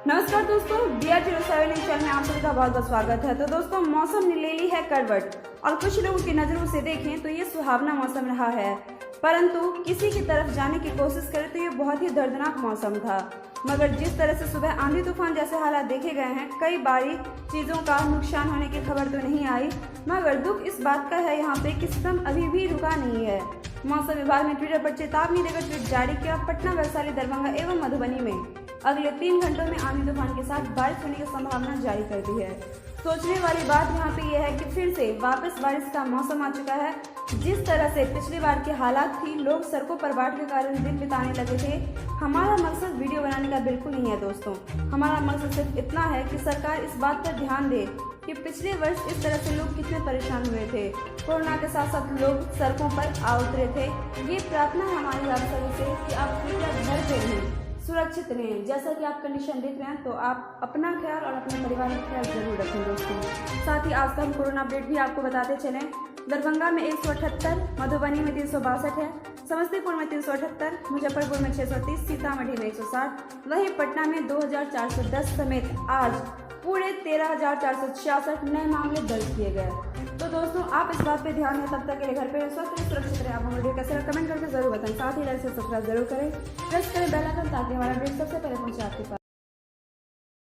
नमस्कार दोस्तों, BR07 channel में आप सभी का बहुत बहुत स्वागत है। तो दोस्तों, मौसम ने ले ली है करवट और कुछ लोगों की नज़रों से देखें तो ये सुहावना मौसम रहा है, परंतु किसी की तरफ जाने की कोशिश करें तो ये बहुत ही दर्दनाक मौसम था। मगर जिस तरह से सुबह आंधी तूफान जैसे हालात देखे गए हैं, कई बारी चीज़ों का नुकसान होने की खबर तो नहीं आई, मगर दुख इस बात का है यहाँ पे कि सितम अभी भी रुका नहीं है। मौसम विभाग ने ट्विटर पर चेतावनी देकर ट्वीट जारी किया। पटना, वैशाली, दरभंगा एवं मधुबनी में अगले 3 घंटों में आंधी तूफान के साथ बारिश होने की संभावना जारी कर दी है। सोचने वाली बात यहाँ पे यह है कि फिर से वापस बारिश का मौसम आ चुका है। जिस तरह से पिछली बार के हालात थी, लोग सड़कों पर बाढ़ के कारण दिन बिताने लगे थे। हमारा मकसद वीडियो बनाने का बिल्कुल नहीं है दोस्तों, हमारा मकसद सिर्फ इतना है कि सरकार इस बात पर ध्यान दे कि पिछले वर्ष इस तरह से लोग कितने परेशान हुए थे। कोरोना के साथ साथ लोग सड़कों पर आ उतरे थे। ये प्रार्थना है हमारी आप सभी से कि आप कृपया घर पे रहें, सुरक्षित रहें। जैसा कि आप कंडीशन देख रहे हैं, तो आप अपना ख्याल और अपने परिवार का ख्याल जरूर रखें दोस्तों। साथ ही आज का हम कोरोना अपडेट भी आपको बताते चलें। दरभंगा में 178, मधुबनी में 362 है, समस्तीपुर में 378, मुजफ्फरपुर में 630, सीतामढ़ी में 160, वहीं पटना में 2410 समेत आज पूरे 13,466 नए मामले दर्ज किए गए। तो दोस्तों, आप इस बात पे ध्यान दें। तब तक के लिए घर पे स्वस्थ रहें, सुरक्षित रहें। आप हमारे वीडियो कैसे कमेंट करके जरूर बताएं। साथ ही लाइक से सब्सक्राइब जरूर करें, प्रेस करें बेल आइकन ताकि हमारा वीडियो सबसे पहले पहुंचे आपके पास।